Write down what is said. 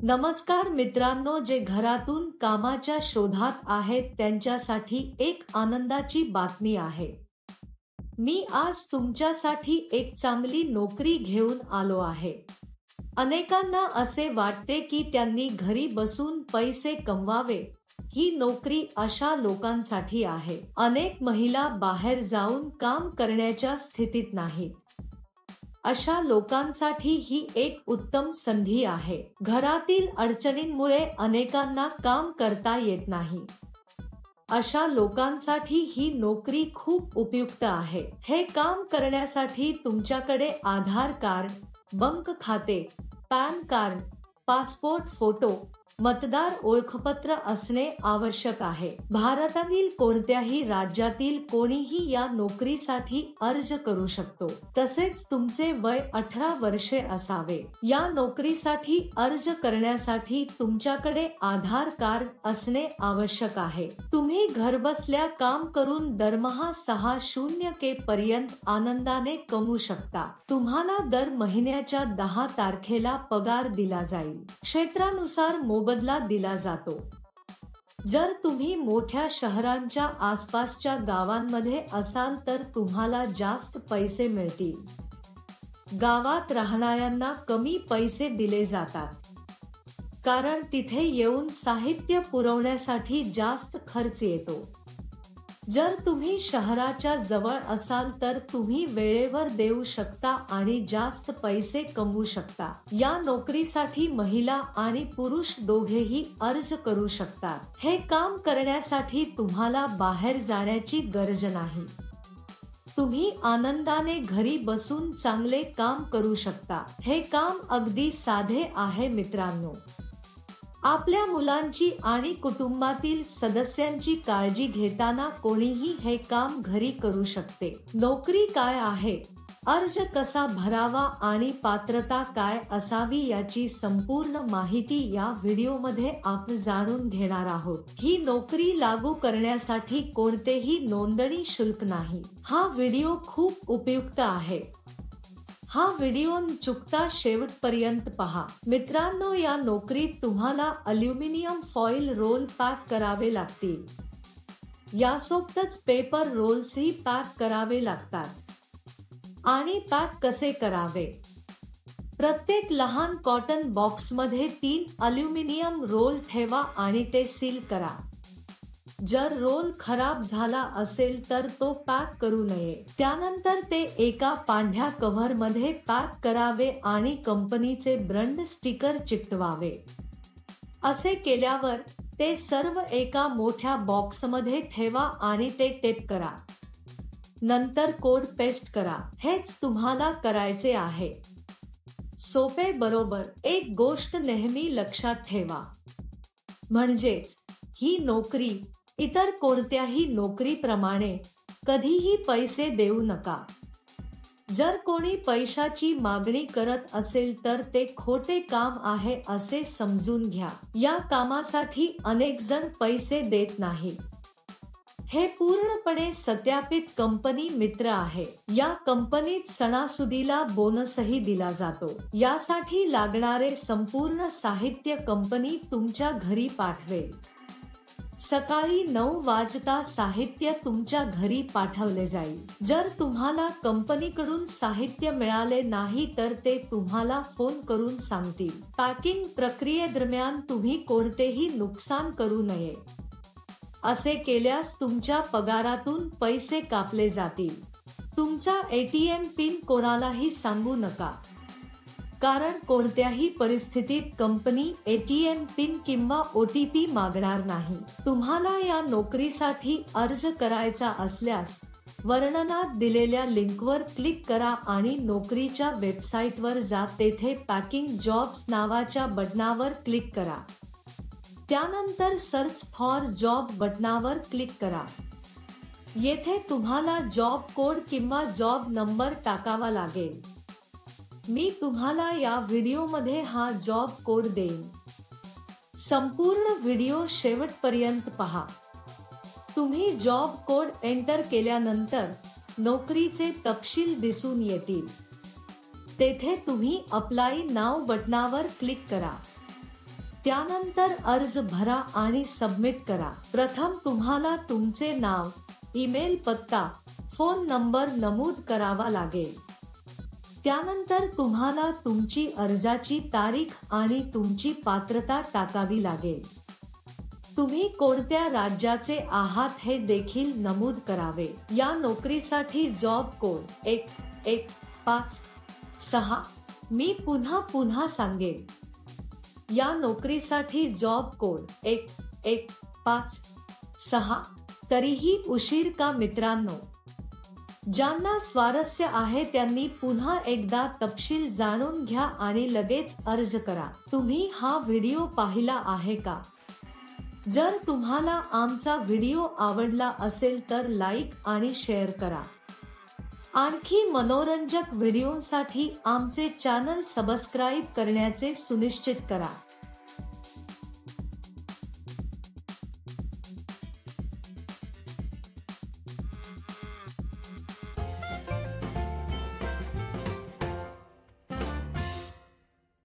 नमस्कार मित्रांनो, जे घरातून कामाच्या शोधात आहेत त्यांच्यासाठी एक आनंदाची बातमी आहे। मी आज तुमच्यासाठी एक चांगली नोकरी घेऊन आलो आहे। अनेकांना असे वाटते की त्यांनी घरी बसून पैसे कमवावे। ही नोकरी अशा लोकांसाठी आहे। अनेक महिला बाहेर जाऊन काम करण्याच्या स्थितीत नाहीत। अशा लोकांसाठी ही एक उत्तम संधी आहे। घरातील अडचणींमुळे अनेकांना काम करता येत नाही। अशा लोकांसाठी ही नोकरी खूप उपयुक्त आहे। हे काम करण्यासाठी तुमच्याकडे आधार कार्ड, बँक खाते, पॅन कार्ड, पासपोर्ट फोटो, मतदार ओळखपत्र असणे आवश्यक आहे। भारतातील कोणत्याही राज्यातील कोणीही या नोकरीसाठी अर्ज करू शकतो। तसेच तुमचे वय 18 वर्षे असावे। या नोकरीसाठी अर्ज करण्यासाठी तुमच्याकडे आधार कार्ड असणे आवश्यक आहे। तुम्ही घरबसल्या काम करून दरमहा 60K पर्यंत आनंदाने कमवू शकता। तुम्हाला दर महिन्याच्या 10 तारखेला पगार दिला जाईल। क्षेत्रानुसार मोबदला दिला जातो। जर तुम्ही मोठ्या शहरांच्या आसपासच्या गावांमध्ये असाल तर तुम्हाला जास्त पैसे मिळतील। गावात राहणाऱ्यांना कमी पैसे दिले जातात, कारण तिथे येऊन साहित्य पुरवण्यासाठी जास्त खर्च येतो। जर तुम्ही शहराच्या जवळ असाल तर तुम्ही वेळेवर देऊ शकता आणि जास्त पैसे कमवू शकता। या नोकरीसाठी महिला आणि पुरुष दोघेही अर्ज करू शकतात। हे काम करण्यासाठी तुम्हाला बाहेर जाण्याची गरज नाही। तुम्ही आनंदाने घरी बसून चांगले काम करू शकता। हे काम अगदी साधे आहे मित्रांनो। आपल्या मुलांची आणि कुटुंबातील सदस्यांची काळजी घेताना कोणीही हे काम घरी करू शकते। नोकरी काय आहे, अर्ज कसा भरावा आणि पात्रता काय असावी याची संपूर्ण माहिती या व्हिडिओमध्ये आपण जाणून घेणार आहोत। ही नोकरी लागू करण्यासाठी कोणतेही नोंदणी शुल्क नाही। हा व्हिडिओ खूप उपयुक्त आहे। हा व्हिडिओ न चुकता शेवटपर्यंत पहा। मित्रांनो, या नोकरीत तुम्हाला अल्युमिनियम फॉइल रोल पॅक करावे लागतील। यासोबतच पेपर रोल्सही पॅक करावे लागतात। आणि पॅक कसे करावे? प्रत्येक लहान कॉटन बॉक्समध्ये 3 अल्युमिनियम रोल ठेवा आणि ते सील करा। जर रोल खराब झाला असेल तर तो पॅक करू नये। त्यानंतर ते एका पांढऱ्या कव्हरमध्ये पॅक करावे आणि कंपनीचे ब्रँड स्टिकर चिकटवावे। असे केल्यावर ते सर्व एका मोठ्या बॉक्समध्ये ठेवा आणि ते टेप करा। नंतर कोड पेस्ट करा। हेच तुम्हाला करायचे आहे। सोपे बरोबर? एक गोष्ट नेहमी लक्षात ठेवा, म्हणजेच ही नोकरी इतर कोणत्याही नोकरीप्रमाणे कधीही पैसे देऊ नका। जर कोणी पैशाची मागणी करत असेल तर ते खोटे काम आहे असे समजून घ्या। या कामासाठी अनेक जण पैसे देत नाहीत। हे पूर्णपणे सत्यापित कंपनी मित्र आहे। या कंपनीत सणासुदीला बोनसही दिला जातो। यासाठी लागणारे संपूर्ण साहित्य कंपनी तुमच्या घरी पाठवेल। सकाळी 9 वाजता साहित्य तुमच्या घरी पाठवले जाईल। जर तुम्हाला कंपनीकडून साहित्य मिळाले नाही तर ते तुम्हाला फोन करून सांगतील। पॅकिंग प्रक्रियेदरम्यान तुम्ही कोणतेही नुकसान करू नये। असे केल्यास तुमच्या पगारातून पैसे कापले जातील। तुमचा ATM पिन कोणालाही सांगू नका, कारण कोणत्याही परिस्थितीत कंपनी ATM पिन किंवा OTP मागणार नाही। तुम्हाला या नोकरीसाठी अर्ज करायचा असल्यास वर्णनात दिलेल्या लिंकवर क्लिक करा आणि नोकरीच्या वेबसाईटवर जा। तेथे पॅकिंग जॉब्स नावाच्या बटनावर क्लिक करा। त्यानंतर सर्च फॉर जॉब बटनावर क्लिक करा। येथे तुम्हाला जॉब कोड किंवा जॉब नंबर टाकावा लागेल। मी तुम्हाला या व्हिडिओमध्ये हा जॉब कोड देईन। संपूर्ण व्हिडिओ शेवटपर्यंत पहा। तुम्ही जॉब कोड एंटर केल्यानंतर नोकरीचे तपशील दिसून येतील। तेथे तुम्ही अप्लाय नाव बटनावर क्लिक करा। त्यानंतर अर्ज भरा आणि सबमिट करा. प्रथम तुम्हाला तुमचे नाव, ईमेल पत्ता, फोन नंबर नमूद करावा लागेल. त्यानंतर तुम्हाला तुमची अर्जाची तारीख आणि तुमची पात्रता टाकावी लागेल. तुम्ही कोणत्या राज्याचे आहात हे देखील नमूद करावे. या नोकरीसाठी जॉब कोड 1156. मी पुन्हा सांगेन. या नोकरीसाठी जॉब कोड 1156. तरीही उशीर का मित्रांनो? ज्यांना स्वारस्य आहे त्यांनी पुन्हा एकदा तपशील जाणून घ्या आणि लगेच अर्ज करा. तुम्ही हा व्हिडिओ पाहिला आहे का? जर तुम्हाला आमचा व्हिडिओ आवडला असेल तर लाईक आणि शेअर करा. आणखी मनोरंजक व्हिडिओसाठी आमचे चॅनल सबस्क्राईब करण्याचे सुनिश्चित करा.